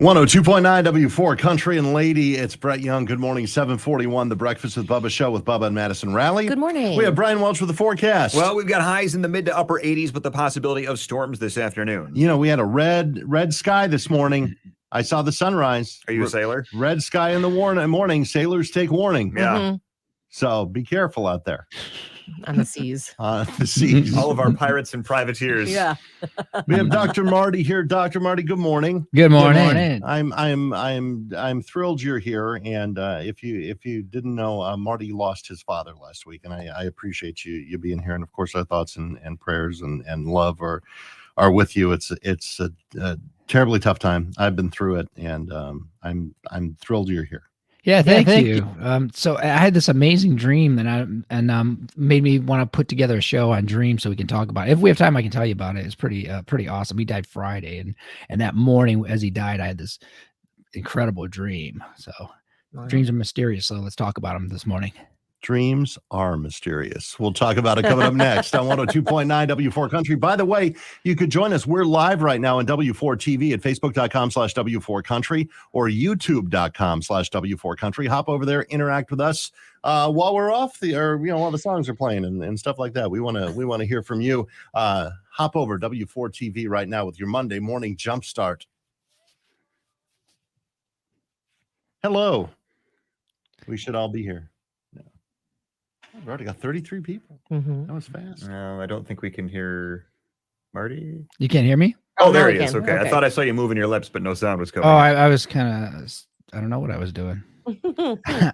102.9 W4 Country and Lady. It's Brett Young. Good morning. 741, The Breakfast with Bubba show with Bubba and Madison Raleigh. Good morning. We have Brian Welch with the forecast. Well, we've got highs in the mid to upper 80s with the possibility of storms this afternoon. You know, we had a red sky this morning. I saw the sunrise. Are you a sailor? Red sky in the morning. Sailors take warning. Yeah. Mm-hmm. So be careful out there. On the seas. The seas. All of our pirates and privateers. Yeah. We have Dr. Marty here. Dr. Marty, good morning. Good morning. I'm thrilled you're here. And if you didn't know, Marty lost his father last week, and I appreciate you being here. And of course, our thoughts and prayers and love are with you. It's a terribly tough time. I've been through it, and I'm thrilled you're here. Yeah, thank you. So I had this amazing dream that made me want to put together a show on dreams so we can talk about it. If we have time, I can tell you about it. It's pretty awesome. He died Friday, and that morning as he died, I had this incredible dream. So dreams are mysterious. So let's talk about them this morning. Dreams are mysterious. We'll talk about it coming up next on 102.9 W4 Country. By the way, you could join us. We're live right now on W4 TV at facebook.com/W4 Country or youtube.com/W4 Country. Hop over there, interact with us while we're off while the songs are playing and stuff like that. We want to hear from you. Hop over W4 TV right now with your Monday morning Jumpstart. Hello. We should all be here. We've already got 33 people. Mm-hmm. That was fast. No, I don't think we can hear Marty. You can't hear me? Oh, now there we he is. can. Okay. I thought I saw you moving your lips, but no sound was coming. Oh, I was kind of, I don't know what I was doing.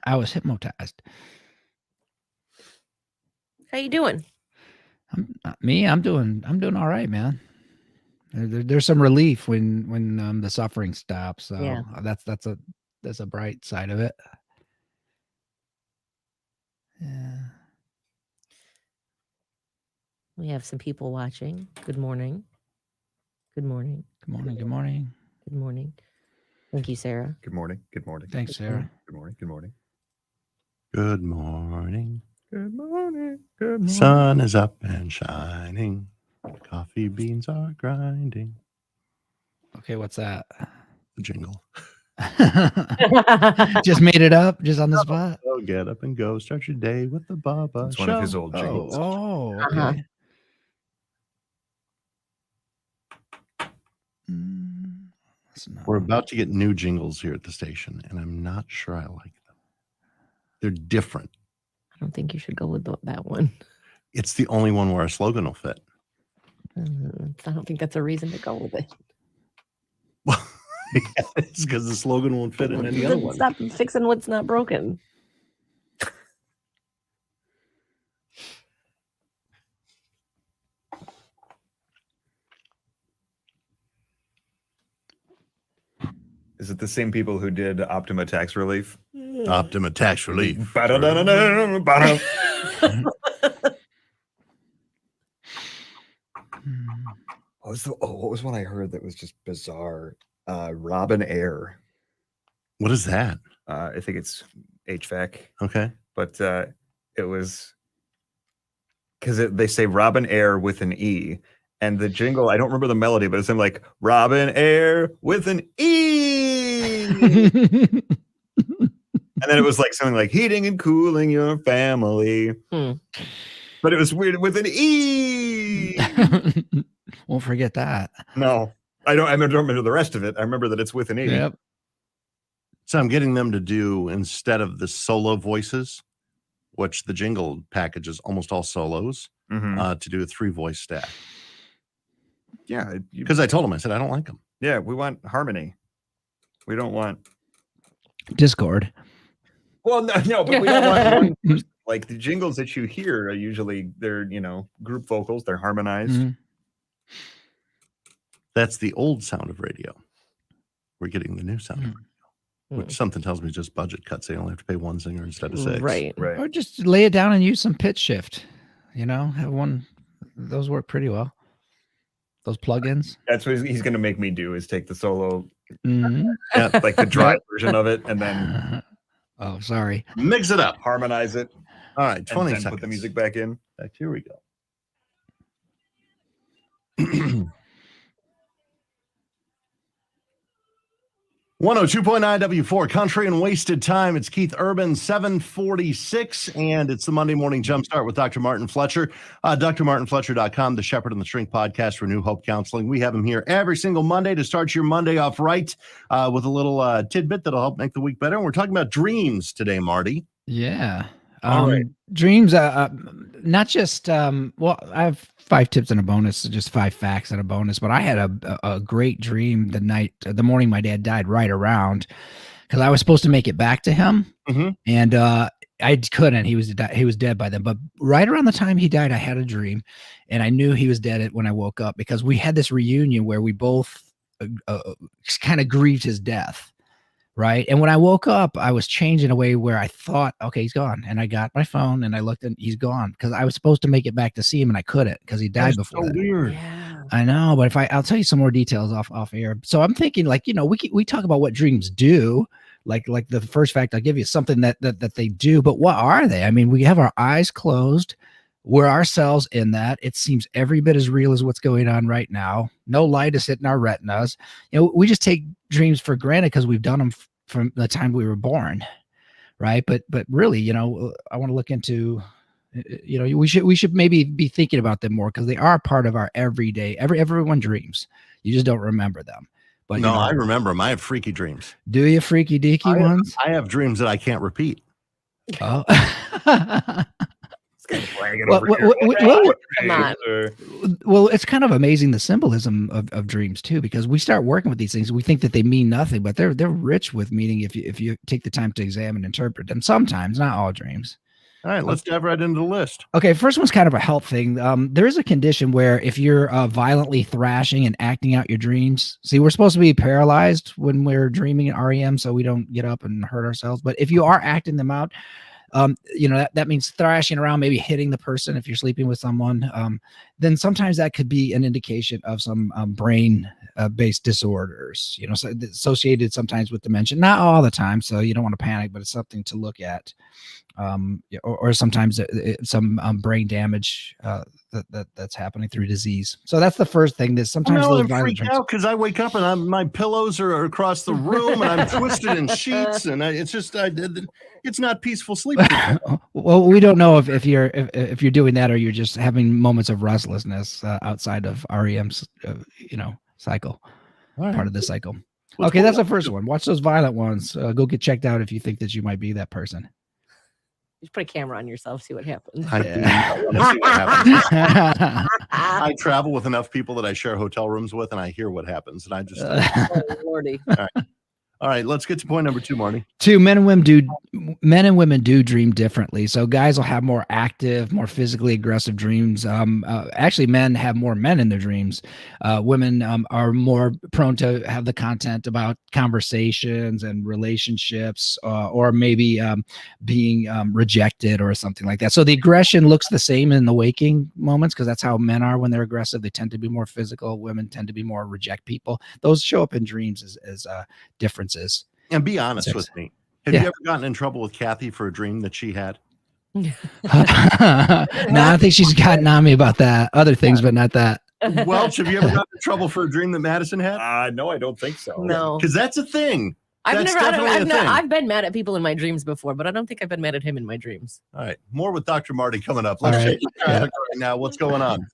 I was hypnotized. How you doing? I'm doing all right, man. There's some relief when the suffering stops. So Yeah. that's a bright side of it. Yeah. We have some people watching. Good morning. Good morning. Good morning. Good morning. Good morning. Thank you, Sarah. Good morning. Good morning. Thanks, Sarah. Good morning. Good morning. Good morning. Good morning. Good morning. Sun is up and shining. Coffee beans are grinding. Okay, what's that? The jingle. Just made it up, just on the spot. So get up and go. Start your day with the Bubba It's show. one of his old jingles. Oh, okay. Uh-huh. We're about to get new jingles here at the station, and I'm not sure I like them. They're different. I don't think you should go with that one. It's the only one where our slogan will fit. I don't think that's a reason to go with it. Well, it's because the slogan won't fit in any other one. Stop fixing what's not broken. Is it the same people who did Optima Tax Relief? Optima Tax Relief. Ba-da-da-da-da-da-da. What was one I heard that was just bizarre? Robin Air. What is that? I think it's HVAC, Okay. but it was because they say Robin Air with an E, and the jingle, I don't remember the melody, but it's something like Robin Air with an E. And then it was like something like heating and cooling your family. But it was weird with an E. Won't forget that. No, I don't remember the rest of it. I remember that it's with an E. Yep. So I'm getting them to do, instead of the solo voices, which the jingle package is almost all solos, Mhm. to do a 3-voice stack. Yeah, Because I told them, I said, I don't like them. yeah, we want harmony. We don't want. Discord. Well, no, but we don't want one person. Like the jingles that you hear are usually they're group vocals. They're harmonized. Mhm. That's the old sound of radio. We're getting the new sound of radio, which something tells me just budget cuts. They only have to pay one singer instead of 6. Right. Or just lay it down and use some pitch shift. Have one. Those work pretty well. Those plugins. That's what he's going to make me do is take the solo, Mhm. like the dry version of it, and then Oh, sorry. Mix it up. harmonize it. All right, And 20 then seconds. put the music back in. Here we go. 102.9 W4 Country and Wasted Time. It's Keith Urban, 746, and it's the Monday Morning Jumpstart with Dr. Martin Fletcher. drmartinfletcher.com, the Shepherd and the Shrink podcast for New Hope Counseling. We have him here every single Monday to start your Monday off right with a little tidbit that'll help make the week better. And we're talking about dreams today, Marty. Yeah. All right. Dreams, not just, well, I have 5 tips and a bonus, just 5 facts and a bonus, but I had a great dream the morning my dad died, right around, because I was supposed to make it back to him. Mm-hmm. And I couldn't. He was dead by then. But right around the time he died, I had a dream, and I knew he was dead when I woke up, because we had this reunion where we both kind of grieved his death. Right. And when I woke up, I was changed in a way where I thought, okay, he's gone. And I got my phone and I looked and he's gone, because I was supposed to make it back to see him and I couldn't, because he died before. So that. weird. Yeah. I know, but I'll tell you some more details off air. So I'm thinking, like, we talk about what dreams do. Like the first fact I'll give you is something that they do, but what are they? I mean, we have our eyes closed. We're ourselves in that. It seems every bit as real as what's going on right now. No light is hitting our retinas. We just take dreams for granted because we've done them from the time we were born, right? But really, I want to look into, we should maybe be thinking about them more, because they are part of our everyday. Everyone dreams. You just don't remember them. But No, I remember them. I have freaky dreams. Do you freaky deaky ones? I have dreams that I can't repeat. Oh. Well, Come on. Well, it's kind of amazing, the symbolism of dreams too, because we start working with these things. We think that they mean nothing, but they're rich with meaning if you take the time to examine and interpret them. Sometimes, not all dreams. All right, let's dive right into the list. Okay, first one's kind of a health thing. There is a condition where if you're violently thrashing and acting out your dreams, see, we're supposed to be paralyzed when we're dreaming in REM, so we don't get up and hurt ourselves. But if you are acting them out, that means thrashing around, maybe hitting the person if you're sleeping with someone, then sometimes that could be an indication of some brain based disorders, so associated sometimes with dementia, not all the time. So you don't want to panic, but it's something to look at. Or sometimes some brain damage that's happening through disease. So that's the first thing. That sometimes I'm those freaked out because I wake up and my pillows are across the room and I'm twisted in sheets, and it's not peaceful sleep. Well, we don't know if you're doing that, or you're just having moments of restlessness outside of REM's cycle, Right. part of the cycle. What's Okay, going that's the on? first one. Watch those violent ones. Go get checked out if you think that you might be that person. Just put a camera on yourself, see what happens. I want to see what happens. I travel with enough people that I share hotel rooms with, and I hear what happens, and I just. Oh, Lordy. All right, let's get to point number 2, Marty. 2, men and women do dream differently. So guys will have more active, more physically aggressive dreams. Actually, men have more men in their dreams. Women are more prone to have the content about conversations and relationships, or maybe being rejected or something like that. So the aggression looks the same in the waking moments, because that's how men are when they're aggressive. They tend to be more physical. Women tend to be more reject people. Those show up in dreams as differences. And be honest with me. Have you ever gotten in trouble with Kathy for a dream that she had? No, I think she's gotten on me about that. Other things, but not that. Welch, have you ever gotten in trouble for a dream that Madison had? No, I don't think so. No. Because that's a thing. I've That's I've been mad at people in my dreams before, but I don't think I've been mad at him in my dreams. All right, more with Dr. Marty coming up. Let's All right. check the traffic right now. What's going on?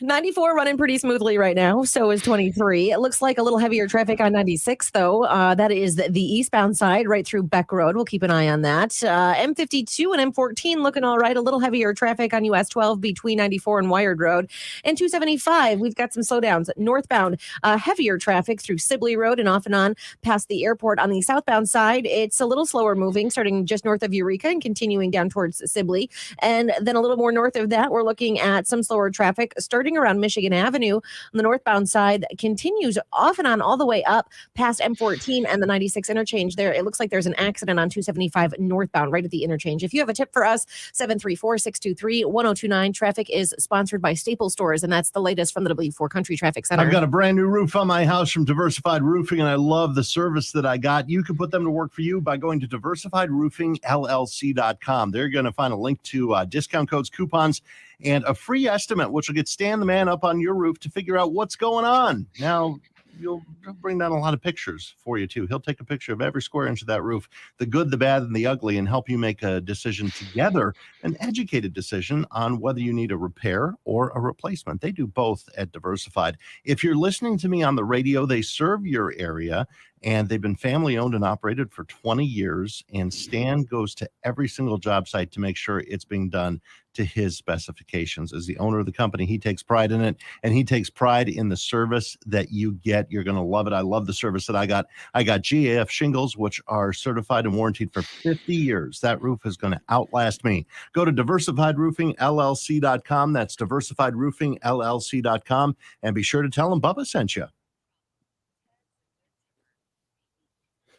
94 running pretty smoothly right now. So is 23. It looks like a little heavier traffic on 96, though. That is the eastbound side right through Beck Road. We'll keep an eye on that. M52 and M14 looking all right. A little heavier traffic on US 12 between 94 and Wired Road. And 275, we've got some slowdowns. Northbound, heavier traffic through Sibley Road and off and on past the airport. On the southbound side, it's a little slower moving, starting just north of Eureka and continuing down towards Sibley. And then a little more north of that, we're looking at some slower traffic starting around Michigan Avenue on the northbound side, continues off and on all the way up past M14 and the 96 interchange there. It looks like there's an accident on 275 northbound right at the interchange. If you have a tip for us, 734-623-1029. Traffic is sponsored by Staples Stores, and that's the latest from the W4 Country Traffic Center. I've got a brand new roof on my house from Diversified Roofing, and I love the service that I got. You can put them to work for you by going to diversifiedroofingllc.com. They're going to find a link to discount codes, coupons, and a free estimate, which will get Stan the Man up on your roof to figure out what's going on. Now, he'll bring down a lot of pictures for you too. He'll take a picture of every square inch of that roof, the good, the bad, and the ugly, and help you make a decision together, an educated decision on whether you need a repair or a replacement. They do both at Diversified. If you're listening to me on the radio, they serve your area, and they've been family owned and operated for 20 years. And Stan goes to every single job site to make sure it's being done to his specifications. As the owner of the company, he takes pride in it, and he takes pride in the service that you get. You're going to love it. I love the service that I got. I got GAF shingles, which are certified and warranted for 50 years. That roof is going to outlast me. Go to diversifiedroofingllc.com. That's diversifiedroofingllc.com. And be sure to tell them Bubba sent you.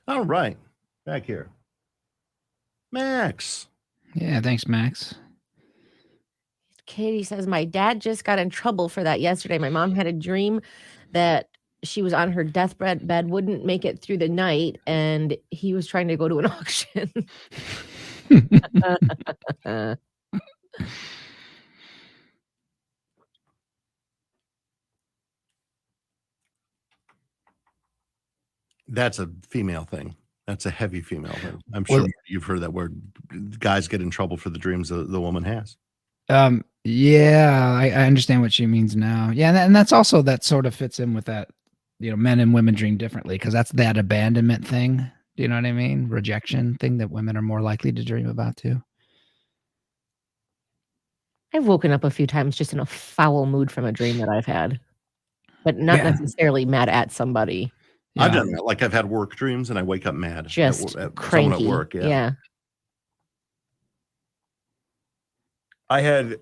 All right, back here. Max. Yeah, thanks, Max. Katie says, my dad just got in trouble for that yesterday. My mom had a dream that she was on her deathbed bed, wouldn't make it through the night, and he was trying to go to an auction. That's a female thing. That's a heavy female thing. I'm sure you've heard that word. Guys get in trouble for the dreams the woman has. Yeah, I understand what she means now. Yeah, and that's also, that sort of fits in with that, men and women dream differently, because that's that abandonment thing. Do you know what I mean? Rejection thing that women are more likely to dream about too. I've woken up a few times just in a foul mood from a dream that I've had, but not necessarily mad at somebody. Yeah. I've done that. Like, I've had work dreams and I wake up mad. Just at cranky. someone at work. Yeah. I had,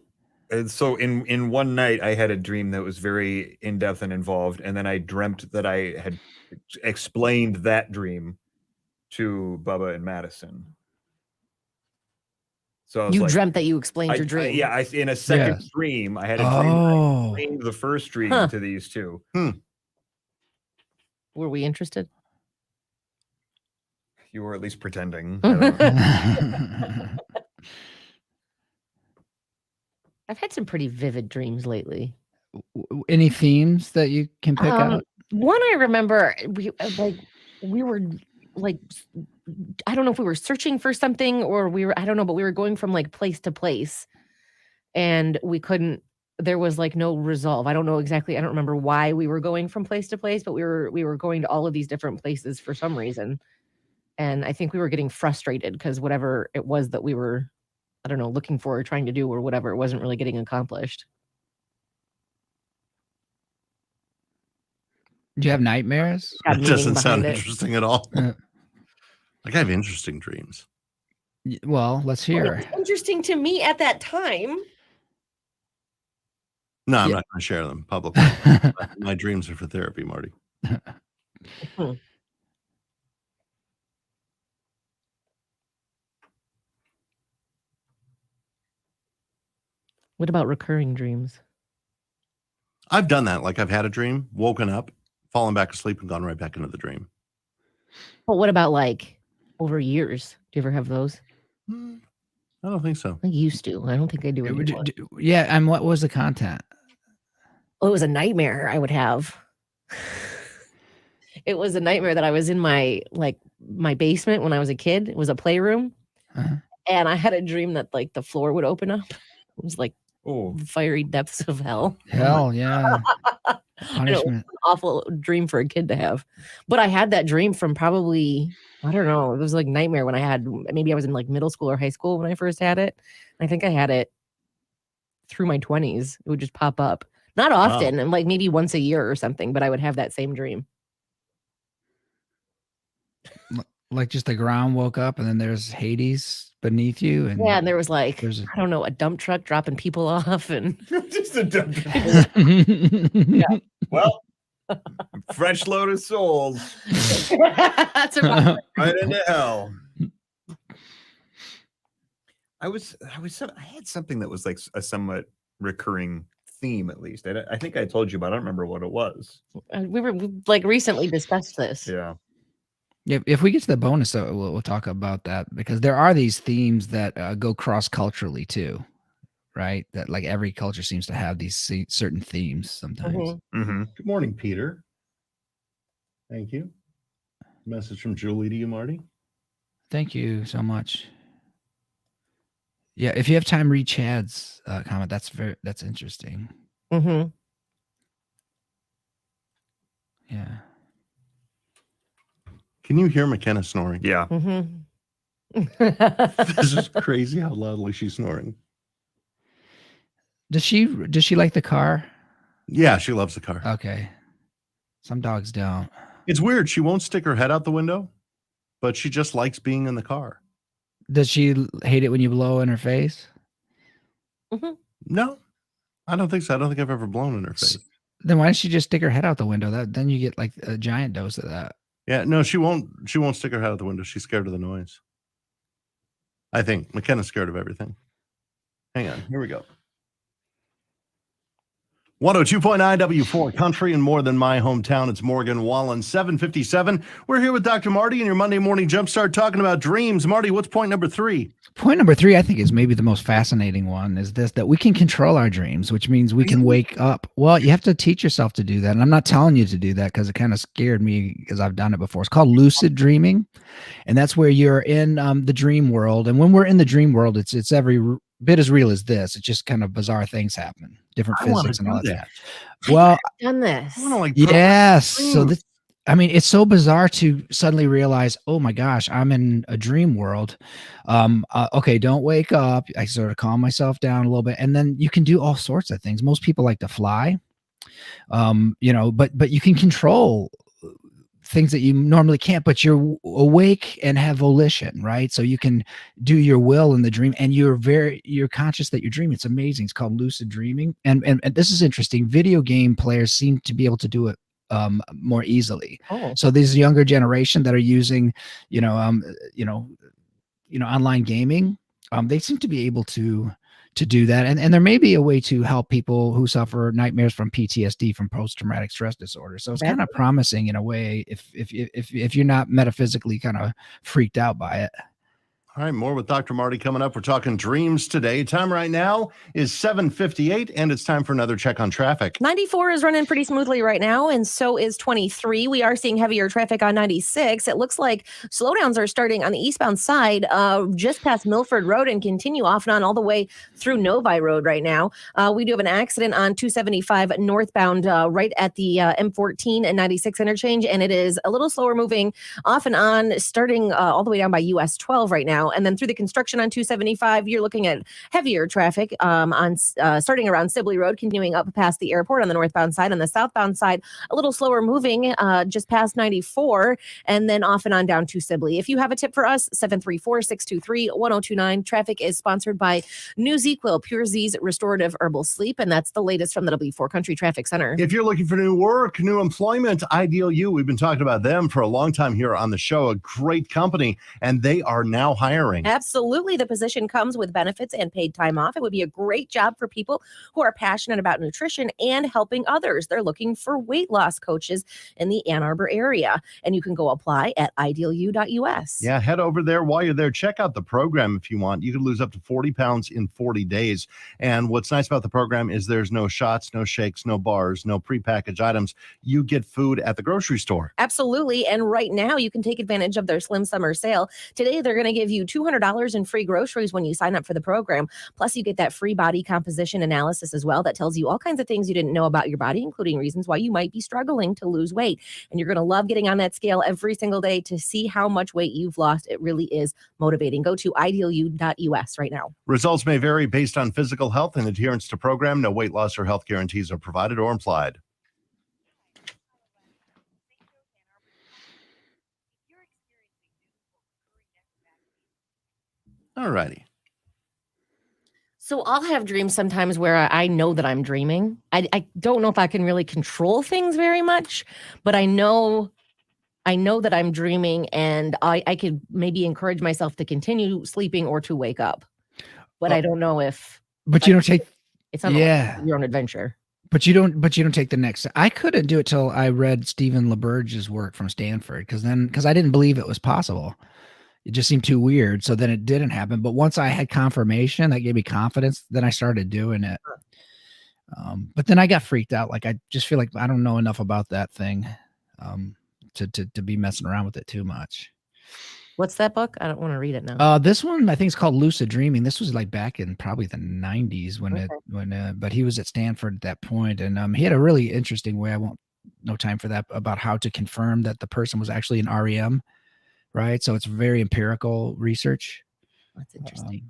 so in one night, I had a dream that was very in-depth and involved, and then I dreamt that I had explained that dream to Bubba and Madison. So I was You like, dreamt that you explained your dream. in a second dream, I had a dream that I explained the first dream to these two. Were we interested? You were at least pretending. I've had some pretty vivid dreams lately. Any themes that you can pick out? One I remember, we were like, I don't know if we were searching for something or I don't know, but we were going from like place to place, and there was like no resolve. I don't know exactly. I don't remember why we were going from place to place, but we were going to all of these different places for some reason. And I think we were getting frustrated because whatever it was that we were, I don't know, looking for or trying to do or whatever, it wasn't really getting accomplished. Do you have nightmares? That doesn't sound interesting at all. Like, I have interesting dreams. Well, let's hear. It was interesting to me at that time. No, I'm not going to share them publicly. My dreams are for therapy, Marty. What about recurring dreams? I've done that. Like, I've had a dream, woken up, fallen back asleep, and gone right back into the dream. But what about like over years? Do you ever have those? I don't think so. I used to. I don't think I do anymore. Yeah, and what was the content? Oh, it was a nightmare I would have. It was a nightmare that I was in my basement when I was a kid. It was a playroom. And I had a dream that like the floor would open up. It was like fiery depths of hell. Hell, yeah. Punishment. It was an awful dream for a kid to have. But I had that dream from probably, I don't know, it was like nightmare when maybe I was in like middle school or high school when I first had it. I think I had it through my 20s. It would just pop up. Not often, and like maybe once a year or something, but I would have that same dream. Like just the ground woke up and then there's Hades beneath you. And yeah, and there was like, I don't know, a dump truck dropping people off and just a dump truck. Well, French load of souls. That's about right into hell. I had something that was like a somewhat recurring theme, at least. I think I told you, but I don't remember what it was. We like recently discussed this. Yeah. Yeah, if we get to the bonus, though, we'll talk about that, because there are these themes that go cross-culturally too, right? That like every culture seems to have these certain themes sometimes. Good morning, Peter. Thank you. Message from Julie to you, Marty. Thank you so much. Yeah, if you have time, read Chad's comment. That's interesting. Mm-hmm. Yeah. Can you hear McKenna snoring? Yeah. Mm-hmm. This is crazy how loudly she's snoring. Does she like the car? Yeah, she loves the car. Okay. Some dogs don't. It's weird. She won't stick her head out the window, but she just likes being in the car. Does she hate it when you blow in her face? No, I don't think so. I don't think I've ever blown in her face. Then why doesn't she just stick her head out the window? Then you get like a giant dose of that. Yeah, no, she won't stick her head out the window. She's scared of the noise. I think McKenna's scared of everything. Hang on, here we go. 102.9 W4 Country and more than my hometown. It's Morgan Wallen, 757. We're here with Dr. Marty and your Monday morning jumpstart talking about dreams. Marty, what's point number 3? Point number 3, I think, is maybe the most fascinating one, is this, that we can control our dreams, which means we can wake up. Well, you have to teach yourself to do that. And I'm not telling you to do that because it kind of scared me because I've done it before. It's called lucid dreaming. And that's where you're in the dream world. And when we're in the dream world, it's every bit as real as this. It's just kind of bizarre things happen, different physics and all that. Well, Done this. I want to yes. So this, I mean, it's so bizarre to suddenly realize, oh my gosh, I'm in a dream world. Okay, don't wake up. I sort of calm myself down a little bit, and then you can do all sorts of things. Most people like to fly, but you can control things that you normally can't, but you're awake and have volition, right? So you can do your will in the dream, and you're conscious that you're dreaming. It's amazing. It's called lucid dreaming. And this is interesting. Video game players seem to be able to do it more easily. Oh. So these younger generation that are using, online gaming, they seem to be able to do that. And there may be a way to help people who suffer nightmares from PTSD, from post-traumatic stress disorder. So it's kind of promising in a way if you're not metaphysically kind of freaked out by it. All right, more with Dr. Marty coming up. We're talking dreams today. Time right now is 7:58, and it's time for another check on traffic. 94 is running pretty smoothly right now, and so is 23. We are seeing heavier traffic on 96. It looks like slowdowns are starting on the eastbound side, just past Milford Road, and continue off and on all the way through Novi Road right now. We do have an accident on 275 northbound right at the M14 and 96 interchange, and it is a little slower moving off and on, starting all the way down by US 12 right now. And then through the construction on 275, you're looking at heavier traffic on starting around Sibley Road, continuing up past the airport on the northbound side. On the southbound side, a little slower moving just past 94, and then off and on down to Sibley. If you have a tip for us, 734-623-1029. Traffic is sponsored by New ZQuil, Pure Z's Restorative Herbal Sleep, and that's the latest from the W4 Country Traffic Center. If you're looking for new work, new employment, Ideal You, we've been talking about them for a long time here on the show. A great company, and they are now hiring. Absolutely. The position comes with benefits and paid time off. It would be a great job for people who are passionate about nutrition and helping others. They're looking for weight loss coaches in the Ann Arbor area, and you can go apply at idealu.us. Yeah, head over there. While you're there, check out the program if you want. You can lose up to 40 pounds in 40 days. And what's nice about the program is there's no shots, no shakes, no bars, no prepackaged items. You get food at the grocery store. Absolutely. And right now you can take advantage of their Slim Summer Sale. Today, they're going to give you $200 in free groceries when you sign up for the program. Plus, you get that free body composition analysis as well that tells you all kinds of things you didn't know about your body, including reasons why you might be struggling to lose weight. And you're going to love getting on that scale every single day to see how much weight you've lost. It really is motivating. Go to idealu.us right now. Results may vary based on physical health and adherence to program. No weight loss or health guarantees are provided or implied. All righty. So I'll have dreams sometimes where I know that I'm dreaming. I don't know if I can really control things very much, but I know that I'm dreaming, and I could maybe encourage myself to continue sleeping or to wake up. But I don't know if. But you don't take. It's not your own adventure. But you don't take the next. I couldn't do it till I read Stephen LaBerge's work from Stanford, because I didn't believe it was possible. It just seemed too weird. So then it didn't happen. But once I had confirmation, that gave me confidence. Then I started doing it. But then I got freaked out. Like, I just feel like I don't know enough about that thing to be messing around with it too much. What's that book? I don't want to read it now. This one I think is called Lucid Dreaming. This was like back in probably the 90s but he was at Stanford at that point, and he had a really interesting way. I won't no time for that, about how to confirm that the person was actually an REM, right? So it's very empirical research. That's interesting.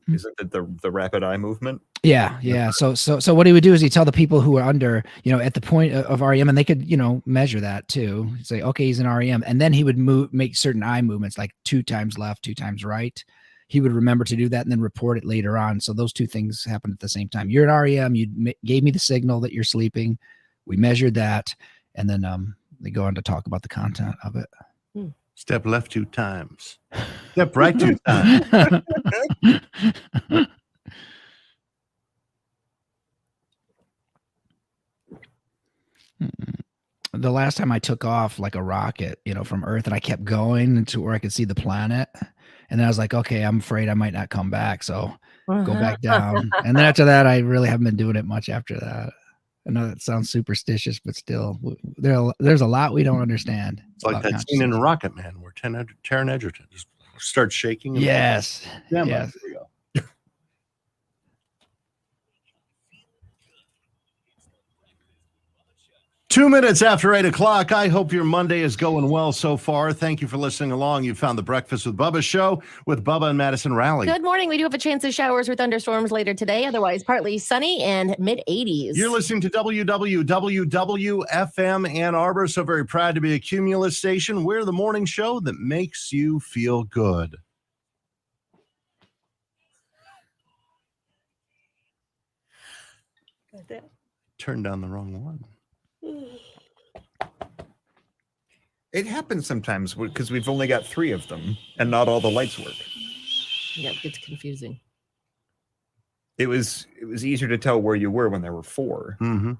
Isn't it the rapid eye movement? Yeah. So what he would do is he'd tell the people who were under, at the point of REM, and they could, measure that too. He'd say, okay, he's an REM. And then he would make certain eye movements, like 2 times left, 2 times right. He would remember to do that and then report it later on. So those two things happened at the same time. You're an REM. You gave me the signal that you're sleeping. We measured that. And then they go on to talk about the content of it. Step left 2 times. Step right 2 times. The last time I took off like a rocket, from Earth, and I kept going to where I could see the planet. And then I was like, okay, I'm afraid I might not come back. So go back down. And then after that, I really haven't been doing it much after that. I know that sounds superstitious, but still, there's a lot we don't understand. It's like that scene in Rocket Man where Taron Egerton just starts shaking. Yes. Yes. Yes. There you go. 2 minutes after 8 o'clock. I hope your Monday is going well so far. Thank you for listening along. You found the Breakfast with Bubba show with Bubba and Madison Raleigh. Good morning. We do have a chance of showers or thunderstorms later today. Otherwise, partly sunny and mid-80s. You're listening to WWWFM Ann Arbor. So very proud to be a Cumulus station. We're the morning show that makes you feel good. Turned down the wrong one. It happens sometimes because we've only got 3 of them and not all the lights work. Yeah, it gets confusing. It was easier to tell where you were when there were 4. Mm-hmm.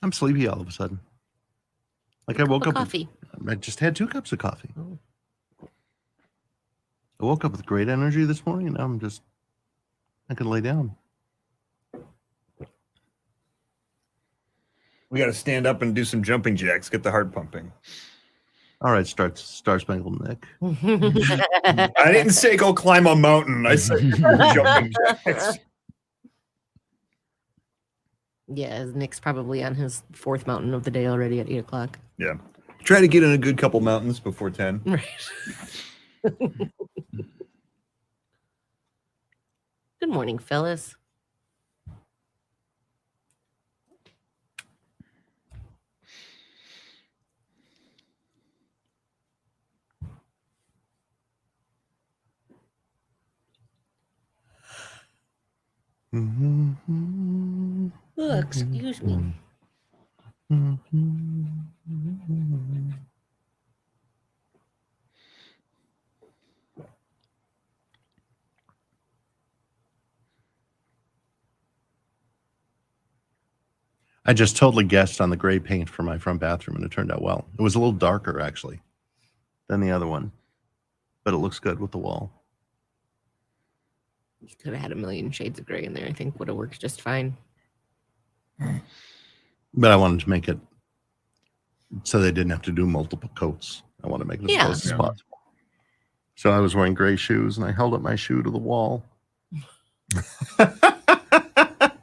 I'm sleepy all of a sudden. Like I woke up. Coffee. I just had 2 cups of coffee. Oh. I woke up with great energy this morning, and now I can lay down. We got to stand up and do some jumping jacks, get the heart pumping. All right, Star Spangled Nick. I didn't say go climb a mountain. I said jumping jacks. Yeah, Nick's probably on his 4th mountain of the day already at 8 o'clock. Yeah. Try to get in a good couple mountains before 10. Right. Good morning, Phyllis. Oh, excuse me. I just totally guessed on the gray paint for my front bathroom, and it turned out well. It was a little darker, actually, than the other one, but it looks good with the wall. You could have had a million shades of gray in there. I think would have worked just fine. But I wanted to make it so they didn't have to do multiple coats. I want to make it as close as possible. So I was wearing gray shoes, and I held up my shoe to the wall.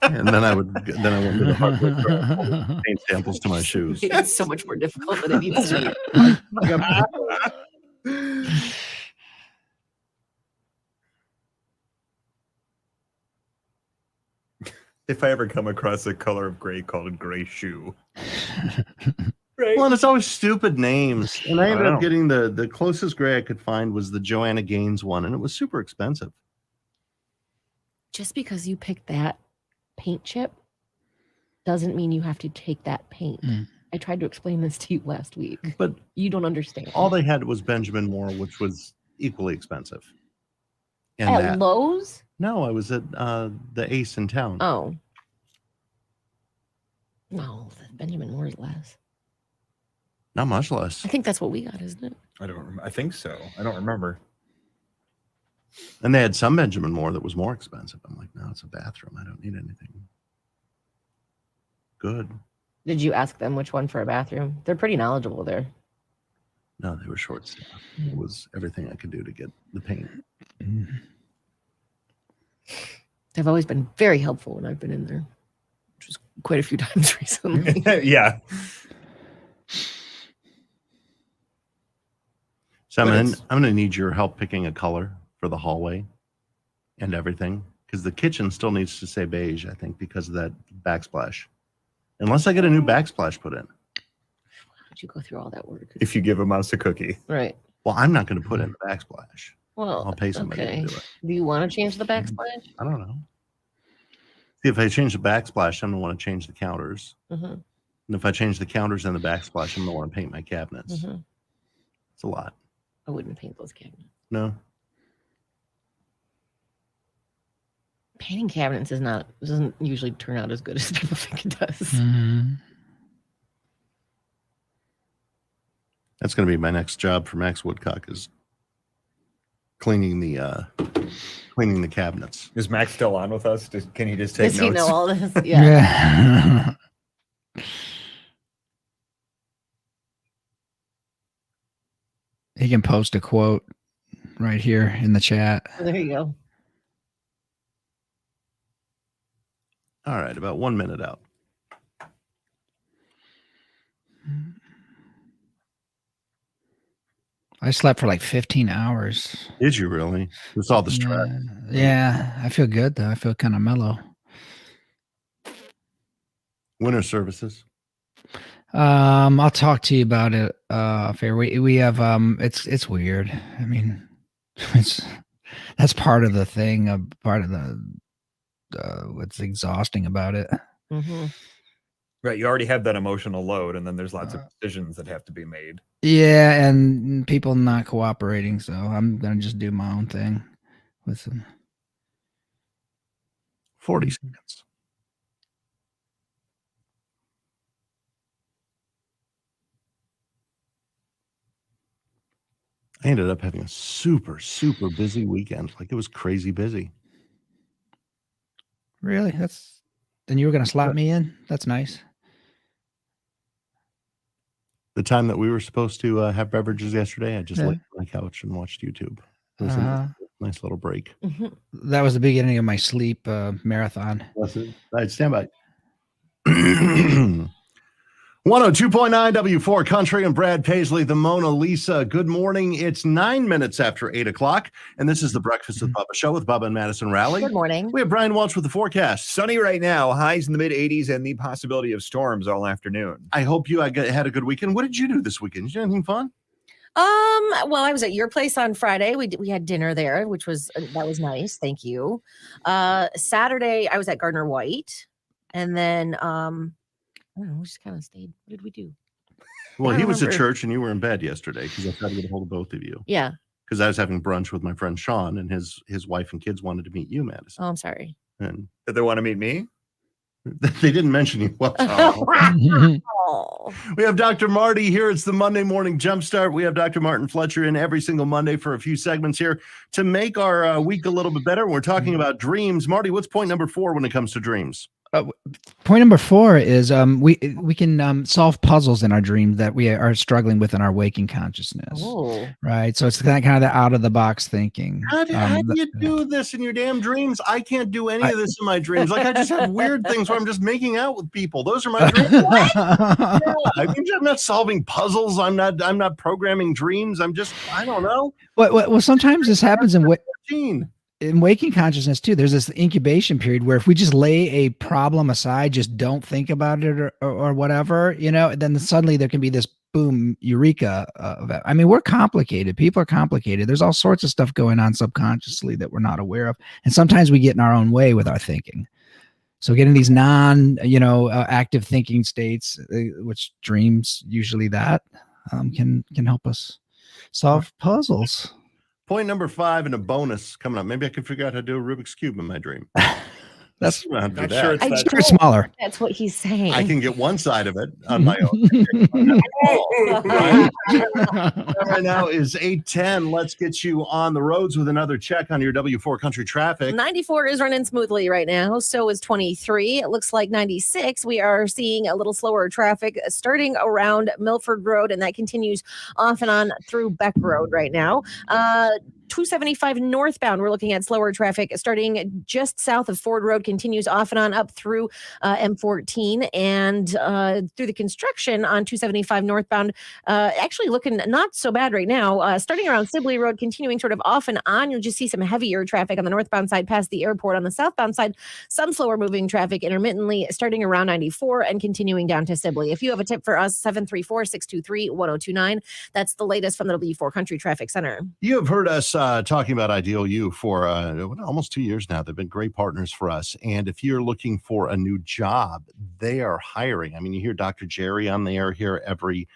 And then I went to the hardware store, paint samples to my shoes. It's so much more difficult than it needs to be. If I ever come across a color of gray called gray shoe. Right. Well, and it's always stupid names. And I ended up getting the closest gray I could find was the Joanna Gaines one, and it was super expensive. Just because you picked that paint chip doesn't mean you have to take that paint. I tried to explain this to you last week, but you don't understand. All they had was Benjamin Moore, which was equally expensive. And at Lowe's? No, I was at the Ace in town. Oh. No, Benjamin Moore is less. Not much less. I think that's what we got, isn't it? I don't remember. I think so. I don't remember. And they had some Benjamin Moore that was more expensive. I'm like, no, it's a bathroom. I don't need anything. Good. Did you ask them which one for a bathroom? They're pretty knowledgeable there. No, they were short staffed. It was everything I could do to get the paint. They've always been very helpful when I've been in there, which was quite a few times recently. Yeah. So I'm going to need your help picking a color for the hallway and everything, because the kitchen still needs to say beige, I think, because of that backsplash. Unless I get a new backsplash put in. Why would you go through all that work? If you give a mouse a cookie. Right. Well, I'm not going to put in the backsplash. Well, I'll pay somebody okay. to do it. Do you want to change the backsplash? I don't know. See, if I change the backsplash, I'm going to want to change the counters. Mm-hmm. And if I change the counters and the backsplash, I'm going to want to paint my cabinets. Mm-hmm. It's a lot. I wouldn't paint those cabinets. No. Painting cabinets doesn't usually turn out as good as people think it does. Mhm. That's going to be my next job for Max Woodcock, is cleaning the cabinets. Is Max still on with us? Can he just take Does notes? he know all this? Yeah. Yeah. He can post a quote right here in the chat. Well, there you go. All right, about 1 minute out. I slept for like 15 hours. Did you really? It's all the stress. Yeah, I feel good though. I feel kind of mellow. Winter services. I'll talk to you about it. Fair. We have it's weird. I mean, that's part of the thing. Part of the what's exhausting about it. Mm-hmm. Right. You already have that emotional load, and then there's lots of decisions that have to be made. Yeah, and people not cooperating, so I'm gonna just do my own thing with them. 40 seconds. I ended up having a super, super busy weekend. Like, it was crazy busy. Really? Then you were gonna slot me in? That's nice. The time that we were supposed to have beverages yesterday, I just Yeah. laid on my couch and watched YouTube. It was a nice little break. Mm-hmm. That was the beginning of my sleep marathon. All right, stand by. 102.9 W4 Country and Brad Paisley, the Mona Lisa. Good morning. It's 9 minutes after 8 o'clock, and this is the Breakfast with Bubba show with Bubba and Madison Rowley. Good morning. We have Brian Welch with the forecast. Sunny right now, highs in the mid 80s, and the possibility of storms all afternoon. I hope you had a good weekend. What did you do this weekend? Did you do anything fun? Well, I was at your place on Friday. We had dinner there, which was that was nice. Thank you. Saturday, I was at Gardner White, and then I don't know, we just kind of stayed. What did we do? Well, I he was at remember. church and you were in bed yesterday because I tried to get a hold of both of you. Yeah. Because I was having brunch with my friend Sean, and his wife and kids wanted to meet you, Madison. Oh, I'm sorry. And Did they want to meet me? they didn't mention you. Well, Oh. we have Dr. Marty here. It's the Monday Morning Jumpstart. We have Dr. Martin Fletcher in every single Monday for a few segments here to make our week a little bit better. We're talking about dreams. Marty, what's point number 4 when it comes to dreams? Point number 4 is we can solve puzzles in our dreams that we are struggling with in our waking consciousness. Oh. Right. So it's kind of the out of the box thinking. How do you do this in your damn dreams? I can't do any of this in my dreams. Like, I just have weird things where I'm just making out with people. Those are my dreams. Yeah, I mean, I'm not solving puzzles. I'm not programming dreams. I don't know. Well, sometimes this happens in waking consciousness too. There's this incubation period where if we just lay a problem aside, just don't think about it or whatever, then suddenly there can be this boom, eureka. I mean, we're complicated. People are complicated. There's all sorts of stuff going on subconsciously that we're not aware of. And sometimes we get in our own way with our thinking. So getting these active thinking states, which dreams usually that can help us solve puzzles. Point number 5 and a bonus coming up. Maybe I can figure out how to do a Rubik's Cube in my dream. That's Not Not that. sure it's I that. don't- it's smaller. That's what he's saying. I can get one side of it on my own. Right? Right now is 8:10. Let's get you on the roads with another check on your W4 Country traffic. 94 is running smoothly right now. So is 23. It looks like 96. We are seeing a little slower traffic starting around Milford Road, and that continues off and on through Beck Road right now. 275 northbound, we're looking at slower traffic starting just south of Ford Road, continues off and on up through M14 and through the construction on 275 northbound. Actually looking not so bad right now. Starting around Sibley Road, continuing sort of off and on. You'll just see some heavier traffic on the northbound side past the airport. On the southbound side, some slower moving traffic intermittently starting around 94 and continuing down to Sibley. If you have a tip for us, 734-623-1029. That's the latest from the W4 Country Traffic Center. You have heard us talking about Ideal U for almost 2 years now. They've been great partners for us. And if you're looking for a new job, they are hiring. I mean, you hear Dr. Jerry on the air here every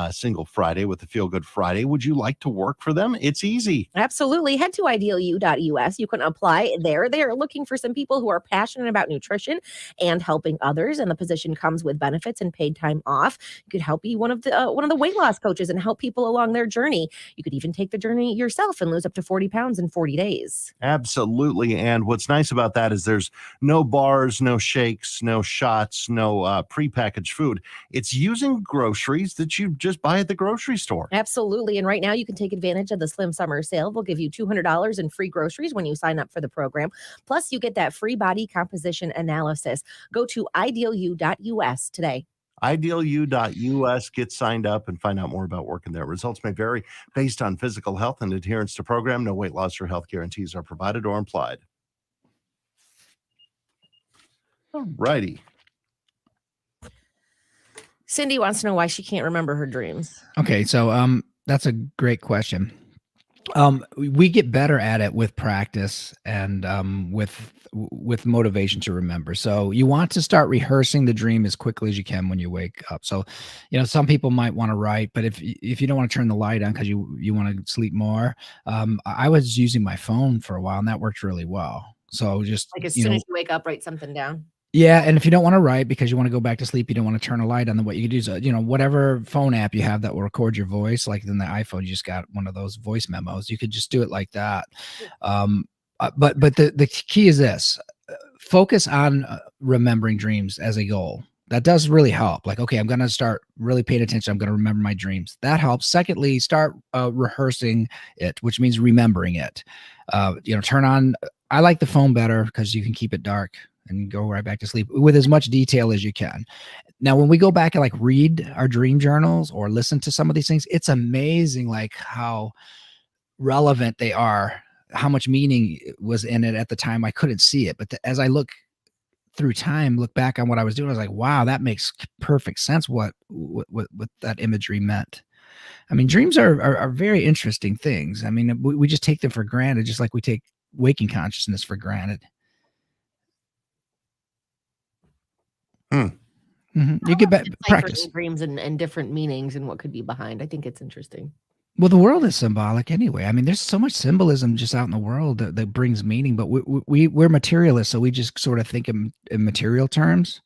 single Friday with the Feel Good Friday. Would you like to work for them? It's easy. Absolutely. Head to idealu.us. You can apply there. They are looking for some people who are passionate about nutrition and helping others. And the position comes with benefits and paid time off. You could help be one of the weight loss coaches and help people along their journey. You could even take the journey yourself and lose up to 40 pounds in 40 days. Absolutely. And what's nice about that is there's no bars, no shakes, no shots, no prepackaged food. It's using groceries that you just buy at the grocery store. Absolutely. And right now you can take advantage of the Slim Summer Sale. They'll give you $200 in free groceries when you sign up for the program. Plus, you get that free body composition analysis. Go to idealu.us today. Idealu.us. Get signed up and find out more about working there. Results may vary based on physical health and adherence to program. No weight loss or health guarantees are provided or implied. All righty. Cindy wants to know why she can't remember her dreams. Okay, so that's a great question. We get better at it with practice and with motivation to remember. So you want to start rehearsing the dream as quickly as you can when you wake up. So, some people might want to write, but if you don't want to turn the light on because you want to sleep more, I was using my phone for a while and that worked really well. So just Like as soon as you wake up, write something down. yeah, and if you don't want to write because you want to go back to sleep, you don't want to turn a light on, then what you can do is, whatever phone app you have that will record your voice, like in the iPhone, you just got one of those voice memos. You could just do it like that. But the key is this: focus on remembering dreams as a goal. That does really help. Like, okay, I'm going to start really paying attention. I'm going to remember my dreams. That helps. Secondly, start rehearsing it, which means remembering it. Turn on. I like the phone better because you can keep it dark and go right back to sleep with as much detail as you can. Now, when we go back and read our dream journals or listen to some of these things, it's amazing how relevant they are, how much meaning was in it at the time. I couldn't see it, but as I look back on what I was doing, I was like, wow, that makes perfect sense. What that imagery meant. I mean, dreams are very interesting things. I mean, we just take them for granted, just like we take waking consciousness for granted. Mm-hmm. You get back practice dreams and different meanings and what could be behind. I think it's interesting. Well, the world is symbolic anyway. I mean, there's so much symbolism just out in the world that brings meaning, but we're materialists, so we just sort of think in material terms.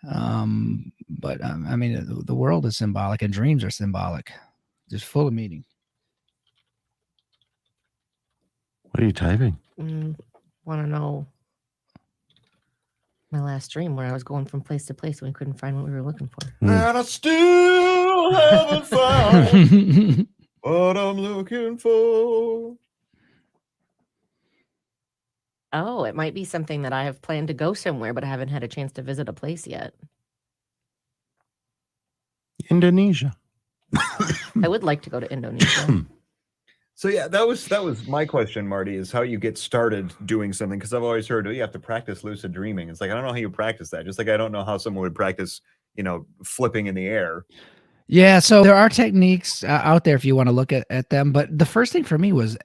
I mean, the world is symbolic and dreams are symbolic, just full of meaning. What are you typing? Want to know my last dream where I was going from place to place and we couldn't find what we were looking for. And I still haven't found what I'm looking for. Oh, it might be something that I have planned to go somewhere, but I haven't had a chance to visit a place yet. Indonesia. I would like to go to Indonesia. So yeah, that was my question, Marty, is how you get started doing something. Because I've always heard, you have to practice lucid dreaming. It's like, I don't know how you practice that. Just like I don't know how someone would practice, flipping in the air. Yeah, so there are techniques out there if you want to look at them. But the first thing for me was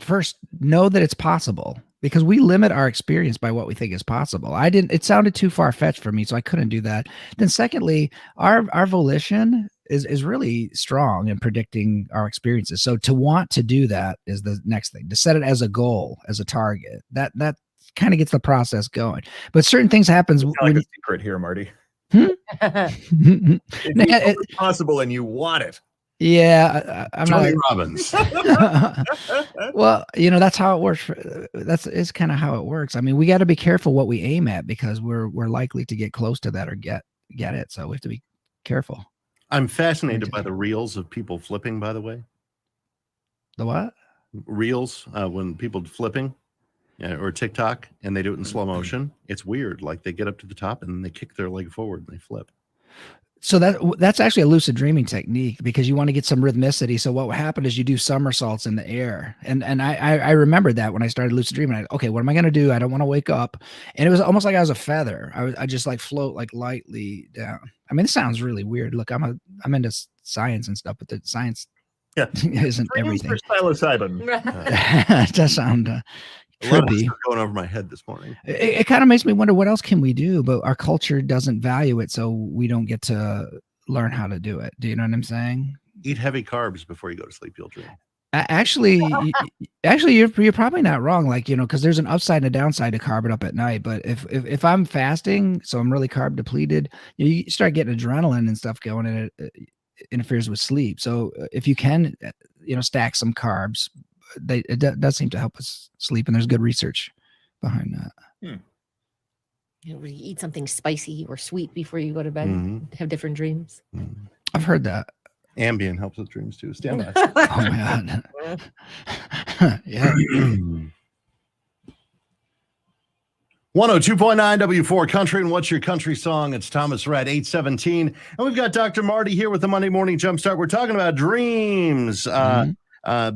first know that it's possible, because we limit our experience by what we think is possible. It sounded too far-fetched for me, so I couldn't do that. Then secondly, our volition is really strong in predicting our experiences. So to want to do that is the next thing. To set it as a goal, as a target, that kind of gets the process going. But certain things happens It's not like when a secret here, Marty. you, It's possible and you want it. yeah, I'm Tony not. Robbins. Well, that's how it works. It's kind of how it works. I mean, we got to be careful what we aim at because we're likely to get close to that or get it. So we have to be careful. I'm fascinated by the reels of people flipping, by the way. The what? Reels, when people flipping, or TikTok, and they do it in slow motion. It's weird. Like they get up to the top and then they kick their leg forward and they flip. So that's actually a lucid dreaming technique because you want to get some rhythmicity. So what would happen is you do somersaults in the air. And I remembered that when I started lucid dreaming. Okay, what am I going to do? I don't want to wake up. And it was almost like I was a feather. I just like float like lightly down. I mean, it sounds really weird. Look, I'm into science and stuff, but the science isn't everything. Psilocybin. It does sound A lot of trippy. stuff going over my head this morning. It kind of makes me wonder what else can we do, but our culture doesn't value it, so we don't get to learn how to do it. Do you know what I'm saying? Eat heavy carbs before you go to sleep. You'll dream. Actually, you're probably not wrong. Like, because there's an upside and a downside to carb it up at night. But if I'm fasting, so I'm really carb depleted, you start getting adrenaline and stuff going, and it interferes with sleep. So if you can, stack some carbs, it does seem to help us sleep, and there's good research behind that. You eat something spicy or sweet before you go to bed. Have different dreams. I've heard that. Ambien helps with dreams too. Stand by. Oh my god. Yeah. 102.9 W4 Country. And what's your country song? It's Thomas Rhett, 817. And we've got Dr. Marty here with the Monday Morning Jumpstart. We're talking about dreams.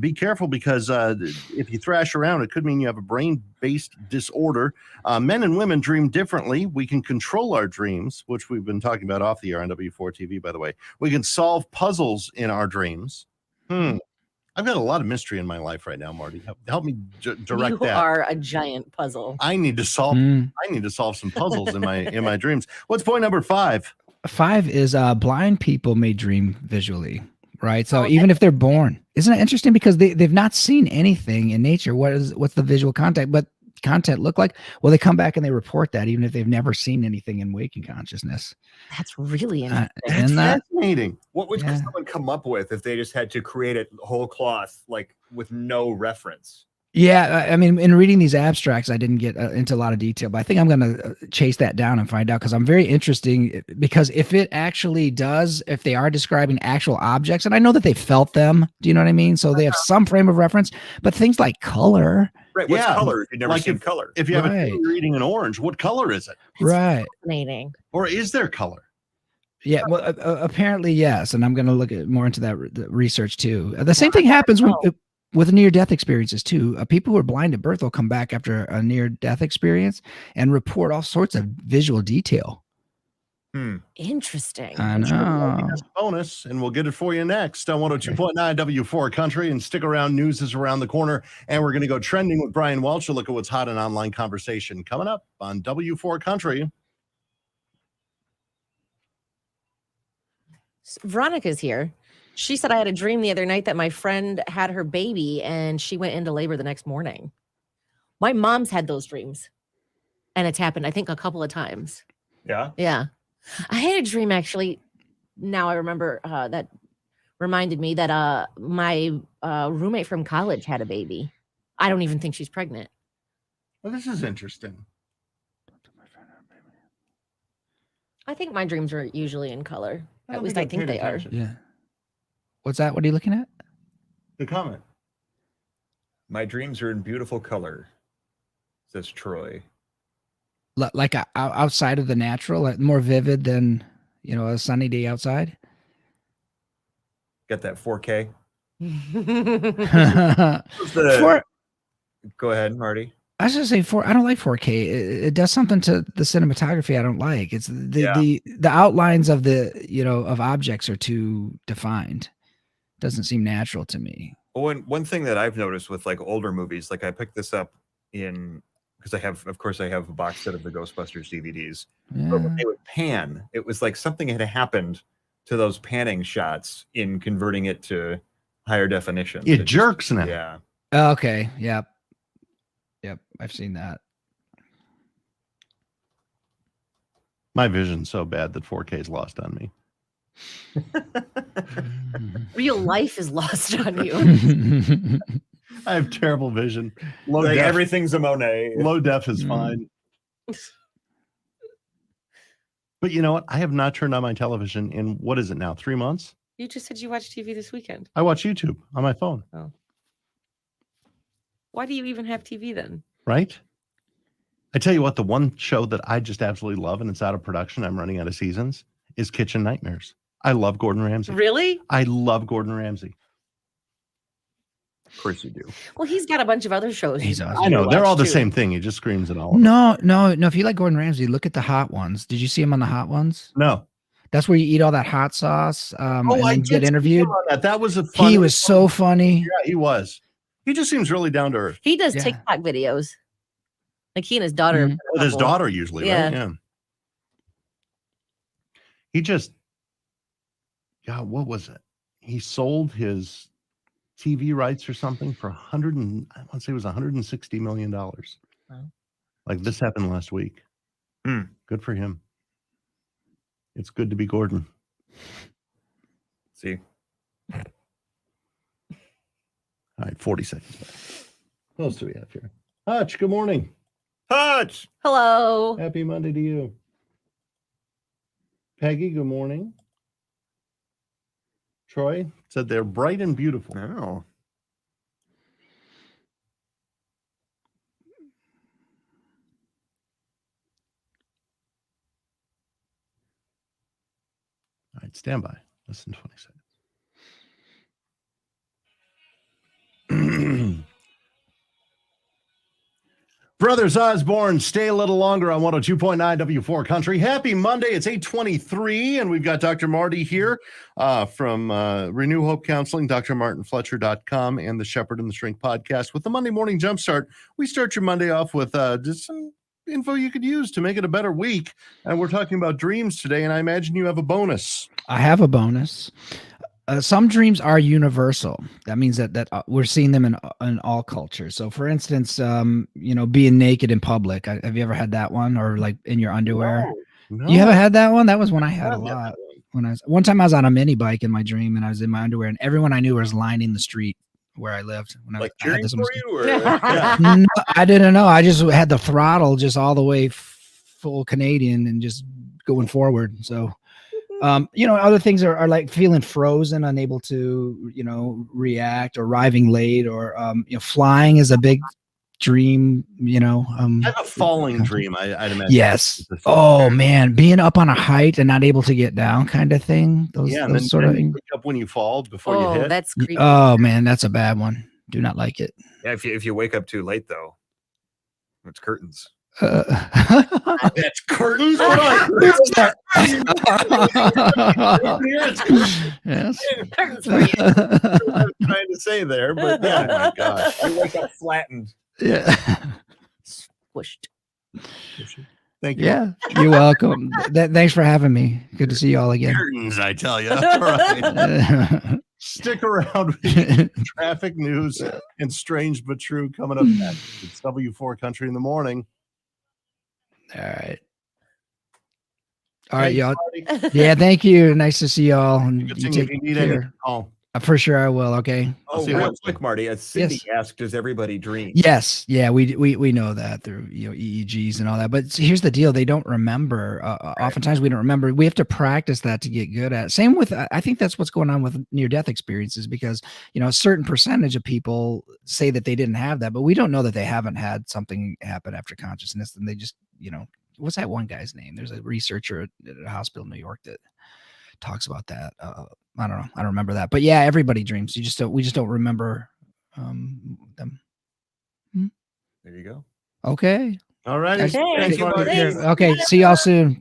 Be careful because if you thrash around, it could mean you have a brain-based disorder. Men and women dream differently. We can control our dreams, which we've been talking about off the air on W4 TV, by the way. We can solve puzzles in our dreams. I've got a lot of mystery in my life right now, Marty. Help me direct that. You are a giant puzzle. I need to solve some puzzles in my dreams. What's point number 5? 5 is blind people may dream visually. Right. So even if they're born, isn't it interesting? Because they've not seen anything in nature. What's the visual content look like? Well, they come back and they report that even if they've never seen anything in waking consciousness. That's really interesting. That's fascinating. What would someone come up with if they just had to create it whole cloth, like with no reference? Yeah, I mean, in reading these abstracts, I didn't get into a lot of detail, but I think I'm going to chase that down and find out because I'm very interesting because if it actually does, if they are describing actual objects, and I know that they felt them, do you know what I mean? So they have some frame of reference, but things like color. Right. What's color? You've never seen color. If you have you're eating an orange, what color is it? Right. Fascinating. Or is there color? Yeah, well, apparently, yes. And I'm going to look at more into that research too. The same thing happens with near-death experiences too. People who are blind at birth will come back after a near-death experience and report all sorts of visual detail. Interesting. I know. Bonus, and we'll get it for you next on 102.9 W4 Country. And stick around, news is around the corner, and we're going to go trending with Brian Welch. Look at what's hot in online conversation coming up on W4 Country. Veronica's here. She said, I had a dream the other night that my friend had her baby and she went into labor the next morning. My mom's had those dreams and it's happened, I think, a couple of times. Yeah. Yeah. I had a dream, actually. Now I remember that reminded me that my roommate from college had a baby. I don't even think she's pregnant. Well, this is interesting. I think my dreams are usually in color. At least I think they are. Yeah. What's that? What are you looking at? The comment. My dreams are in beautiful color, says Troy. Like outside of the natural, like more vivid than, a sunny day outside. Got that 4K? For, Go ahead, Marty. I was just say I don't like 4K. It does something to the cinematography I don't like. It's the outlines of of objects are too defined. Doesn't seem natural to me. Well, one thing that I've noticed with like older movies, like I picked this up because I have a box set of the Ghostbusters DVDs. Yeah. But when they would pan, it was like something had happened to those panning shots in converting it to higher definition. It jerks now. Yeah. Okay. Yep. I've seen that. My vision's so bad that 4K is lost on me. Real life is lost on you. I have terrible vision. Low Like def, everything's a Monet. low def is fine. But you know what? I have not turned on my television in, what is it now, 3 months? You just said you watched TV this weekend. I watch YouTube on my phone. Oh. Why do you even have TV then? Right? I tell you what, the one show that I just absolutely love, and it's out of production, I'm running out of seasons, is Kitchen Nightmares. I love Gordon Ramsay. Really? I love Gordon Ramsay. Of course you do. Well, he's got a bunch of other shows. He's awesome. I know, they're all the too. same thing. He just screams at all of them. No. If you like Gordon Ramsay, look at the hot ones. Did you see him on the hot ones? No. That's where you eat all that hot sauce and then get interviewed. That was a fun. He was so funny. Yeah, he was. He just seems really down to earth. He does Yeah. TikTok videos. Like he and his daughter. Mhm. With his daughter usually, right? Yeah. Yeah. He just, God, what was it? He sold his TV rights or something for I want to say it was $160 million. Wow. Like this happened last week. Good for him. It's good to be Gordon. See, All right, 40 seconds back. What else do we have here? Hutch, good morning. Hutch. Hello. Happy Monday to you. Peggy, good morning. Troy said they're bright and beautiful. Oh, All right, stand by. Less than 20 seconds. Brothers Osborne, stay a little longer on 102.9 W4 Country. Happy Monday. It's 8:23, and we've got Dr. Marty here from Renew Hope Counseling, drmartinfletcher.com, and the Shepherd and the Shrink podcast. With the Monday Morning Jumpstart, we start your Monday off with just some info you could use to make it a better week. And we're talking about dreams today, and I imagine you have a bonus. I have a bonus. Some dreams are universal. That means that we're seeing them in all cultures. So, for instance, being naked in public. Have you ever had that one, or like in your underwear? No. You haven't had that one? That was one I had a I've had lot. that One time I was on a mini bike in my dream, and I was in my underwear, and everyone I knew was lining the street where I lived. When like I had cheering this for mistake. you, or Yeah. No, I didn't know. I just had the throttle just all the way full Canadian and just going forward. So, other things are like feeling frozen, unable to, react, or arriving late, or, flying is a big dream, I have a falling dream, I'd imagine. Yes. Oh man, being up on a height and not able to get down kind of thing. Those Yeah, and then, sort of you things. wake up when you fall before you Oh, hit. that's creepy. Oh man, that's a bad one. Do not like it. yeah, if you wake up too late though, it's curtains. That's curtains. What Yes. Curtains for you. I'm trying to say there, but yeah, oh my gosh. You wake up flattened. Yeah. Squished. Thank you. Yeah. You're welcome. Thanks for having me. Good to see you all again. Curtains, I tell you. All right. Stick around with traffic news and strange but true coming up next. It's W4 Country in the morning. All right. All right, Thanks, y'all. Marty. Yeah, thank you. Nice to see y'all. And Good you thing take if you need care. anything, call. For sure I will. Okay. I'll Oh, see you real Wednesday. quick, Marty. As Cindy asked, does everybody dream? Yes. Yeah, we know that through EEGs and all that. But here's the deal: they don't remember. Oftentimes we don't remember. We have to practice that to get good at it. Same with. I think that's what's going on with near-death experiences, because a certain percentage of people say that they didn't have that, but we don't know that they haven't had something happen after consciousness, and they just what's that one guy's name? There's a researcher at a hospital in New York that talks about that. I don't know. I don't remember that, but yeah, everybody dreams. We just don't remember them. There you go. Okay. All right. Okay. Thanks, Marty. Thanks. Okay. See y'all soon.